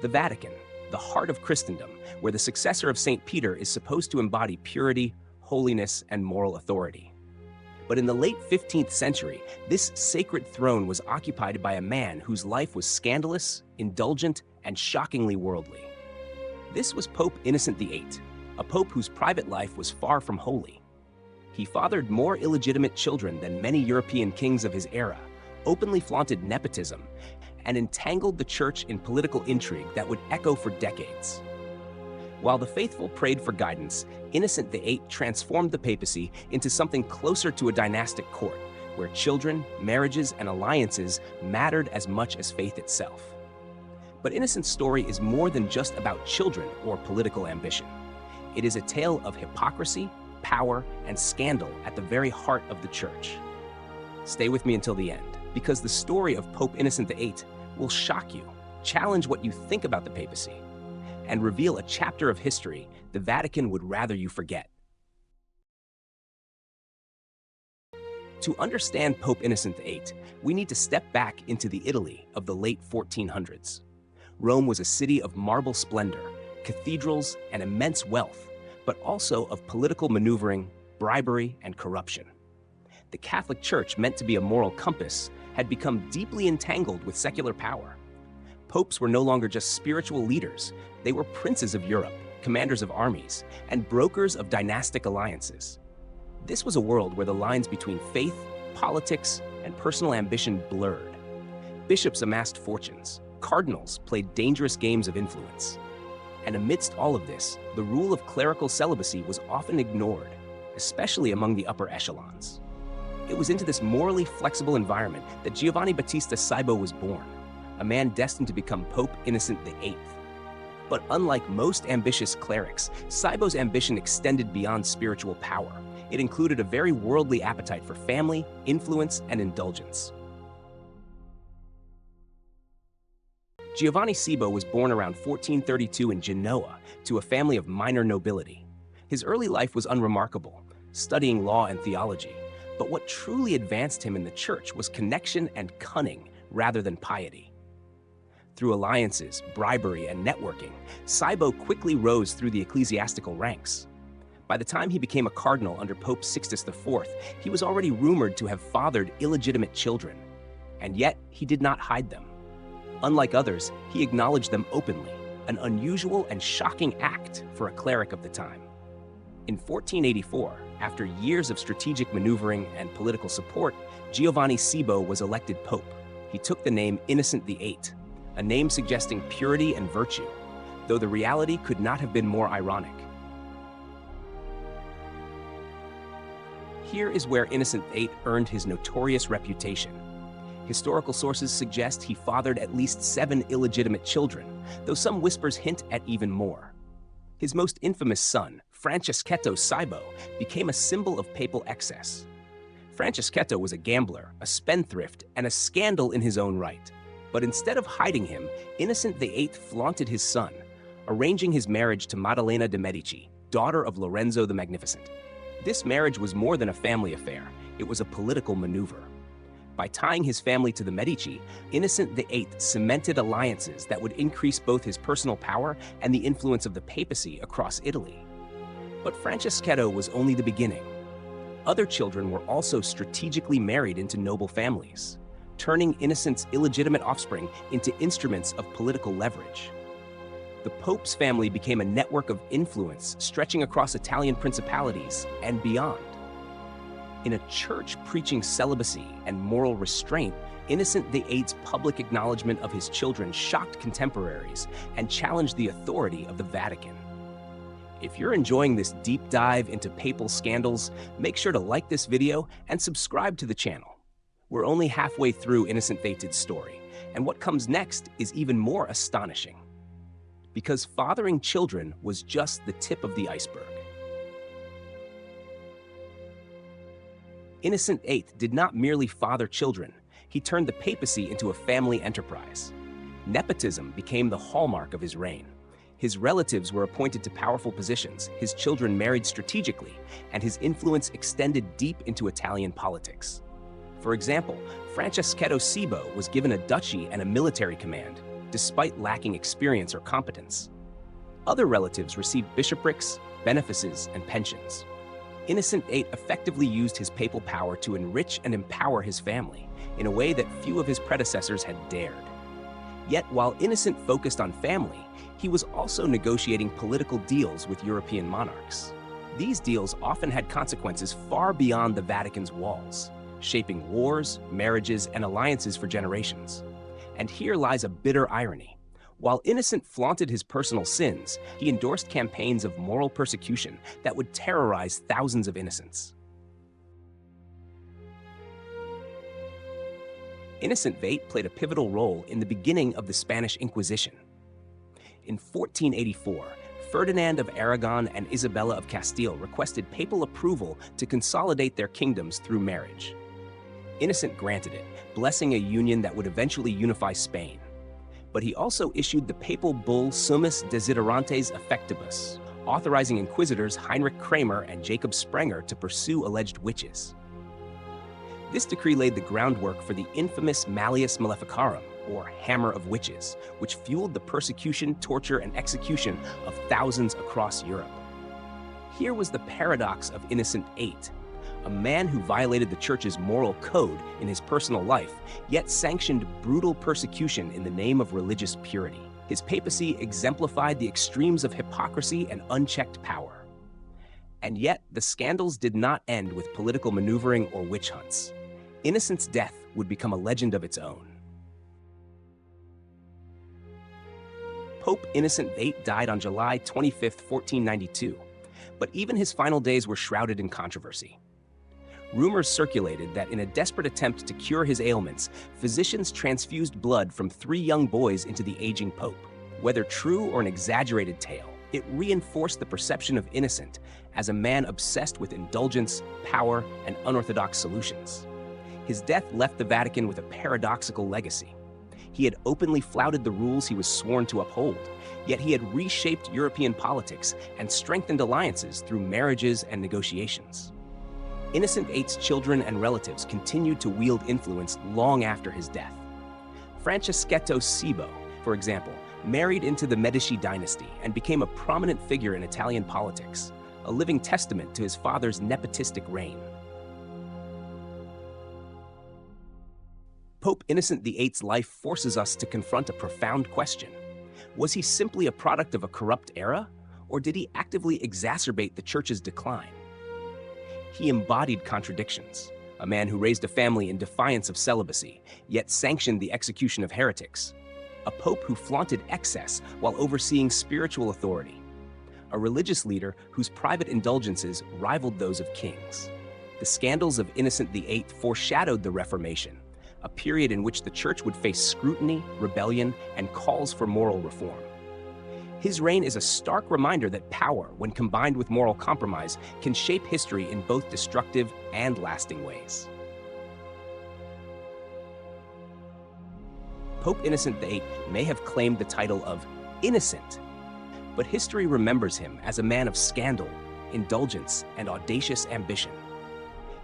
The Vatican, the heart of Christendom, where the successor of St. Peter is supposed to embody purity, holiness, and moral authority. But in the late 15th century, this sacred throne was occupied by a man whose life was scandalous, indulgent, and shockingly worldly. This was Pope Innocent VIII, a pope whose private life was far from holy. He fathered more illegitimate children than many European kings of his era, openly flaunted nepotism, and entangled the church in political intrigue that would echo for decades. While the faithful prayed for guidance, Innocent VIII transformed the papacy into something closer to a dynastic court, where children, marriages, and alliances mattered as much as faith itself. But Innocent's story is more than just about children or political ambition. It is a tale of hypocrisy, power, and scandal at the very heart of the church. Stay with me until the end, because the story of Pope Innocent VIII will shock you, challenge what you think about the papacy, and reveal a chapter of history the Vatican would rather you forget. To understand Pope Innocent VIII, we need to step back into the Italy of the late 1400s. Rome was a city of marble splendor, cathedrals, and immense wealth, but also of political maneuvering, bribery, and corruption. The Catholic Church, meant to be a moral compass, had become deeply entangled with secular power. Popes were no longer just spiritual leaders, they were princes of Europe, commanders of armies, and brokers of dynastic alliances. This was a world where the lines between faith, politics, and personal ambition blurred. Bishops amassed fortunes, cardinals played dangerous games of influence. And amidst all of this, the rule of clerical celibacy was often ignored, especially among the upper echelons. It was into this morally flexible environment that Giovanni Battista Cibo was born, a man destined to become Pope Innocent VIII. But unlike most ambitious clerics, Cibo's ambition extended beyond spiritual power. It included a very worldly appetite for family, influence, and indulgence. Giovanni Cibo was born around 1432 in Genoa to a family of minor nobility. His early life was unremarkable, studying law and theology, but what truly advanced him in the church was connection and cunning rather than piety. Through alliances, bribery, and networking, Cibo quickly rose through the ecclesiastical ranks. By the time he became a cardinal under Pope Sixtus IV, he was already rumored to have fathered illegitimate children, and yet he did not hide them. Unlike others, he acknowledged them openly, an unusual and shocking act for a cleric of the time. In 1484, after years of strategic maneuvering and political support, Giovanni Cibo was elected pope. He took the name Innocent VIII, a name suggesting purity and virtue, though the reality could not have been more ironic. Here is where Innocent VIII earned his notorious reputation. Historical sources suggest he fathered at least 7 illegitimate children, though some whispers hint at even more. His most infamous son, Franceschetto Cibo, became a symbol of papal excess. Franceschetto was a gambler, a spendthrift, and a scandal in his own right. But instead of hiding him, Innocent VIII flaunted his son, arranging his marriage to Maddalena de' Medici, daughter of Lorenzo the Magnificent. This marriage was more than a family affair, it was a political maneuver. By tying his family to the Medici, Innocent VIII cemented alliances that would increase both his personal power and the influence of the papacy across Italy. But Franceschetto was only the beginning. Other children were also strategically married into noble families, turning Innocent's illegitimate offspring into instruments of political leverage. The Pope's family became a network of influence stretching across Italian principalities and beyond. In a church preaching celibacy and moral restraint, Innocent VIII's public acknowledgement of his children shocked contemporaries and challenged the authority of the Vatican. If you're enjoying this deep dive into papal scandals, make sure to like this video and subscribe to the channel. We're only halfway through Innocent VIII's story, and what comes next is even more astonishing. Because fathering children was just the tip of the iceberg. Innocent VIII did not merely father children, he turned the papacy into a family enterprise. Nepotism became the hallmark of his reign. His relatives were appointed to powerful positions, his children married strategically, and his influence extended deep into Italian politics. For example, Franceschetto Cibo was given a duchy and a military command, despite lacking experience or competence. Other relatives received bishoprics, benefices, and pensions. Innocent VIII effectively used his papal power to enrich and empower his family in a way that few of his predecessors had dared. Yet, while Innocent focused on family, he was also negotiating political deals with European monarchs. These deals often had consequences far beyond the Vatican's walls, shaping wars, marriages, and alliances for generations. And here lies a bitter irony. While Innocent flaunted his personal sins, he endorsed campaigns of moral persecution that would terrorize thousands of innocents. Innocent VIII played a pivotal role in the beginning of the Spanish Inquisition. In 1484, Ferdinand of Aragon and Isabella of Castile requested papal approval to consolidate their kingdoms through marriage. Innocent granted it, blessing a union that would eventually unify Spain. But he also issued the papal bull Summis Desiderantes Effectibus, authorizing inquisitors Heinrich Kramer and Jacob Sprenger to pursue alleged witches. This decree laid the groundwork for the infamous Malleus Maleficarum, or Hammer of Witches, which fueled the persecution, torture, and execution of thousands across Europe. Here was the paradox of Innocent VIII, a man who violated the Church's moral code in his personal life, yet sanctioned brutal persecution in the name of religious purity. His papacy exemplified the extremes of hypocrisy and unchecked power. And yet, the scandals did not end with political maneuvering or witch hunts. Innocent's death would become a legend of its own. Pope Innocent VIII died on July 25, 1492, but even his final days were shrouded in controversy. Rumors circulated that in a desperate attempt to cure his ailments, physicians transfused blood from 3 young boys into the aging pope. Whether true or an exaggerated tale, it reinforced the perception of Innocent as a man obsessed with indulgence, power, and unorthodox solutions. His death left the Vatican with a paradoxical legacy. He had openly flouted the rules he was sworn to uphold, yet he had reshaped European politics and strengthened alliances through marriages and negotiations. Innocent VIII's children and relatives continued to wield influence long after his death. Franceschetto Cibo, for example, married into the Medici dynasty and became a prominent figure in Italian politics, a living testament to his father's nepotistic reign. Pope Innocent VIII's life forces us to confront a profound question. Was he simply a product of a corrupt era, or did he actively exacerbate the Church's decline? He embodied contradictions, a man who raised a family in defiance of celibacy, yet sanctioned the execution of heretics, a pope who flaunted excess while overseeing spiritual authority, a religious leader whose private indulgences rivaled those of kings. The scandals of Innocent VIII foreshadowed the Reformation, a period in which the Church would face scrutiny, rebellion, and calls for moral reform. His reign is a stark reminder that power, when combined with moral compromise, can shape history in both destructive and lasting ways. Pope Innocent VIII may have claimed the title of innocent, but history remembers him as a man of scandal, indulgence, and audacious ambition.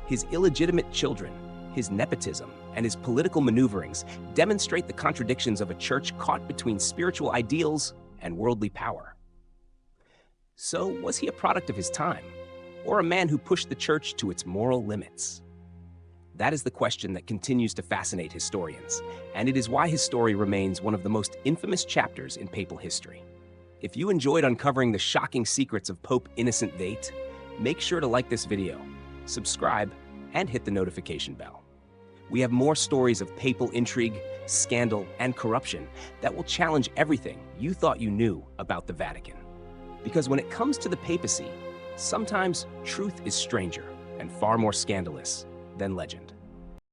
His illegitimate children, his nepotism, and his political maneuverings demonstrate the contradictions of a church caught between spiritual ideals and worldly power. So, was he a product of his time, or a man who pushed the church to its moral limits? That is the question that continues to fascinate historians, and it is why his story remains one of the most infamous chapters in papal history. If you enjoyed uncovering the shocking secrets of Pope Innocent VIII, make sure to like this video, subscribe, and hit the notification bell. We have more stories of papal intrigue, scandal, and corruption that will challenge everything you thought you knew about the Vatican. Because when it comes to the papacy, sometimes truth is stranger and far more scandalous than legend.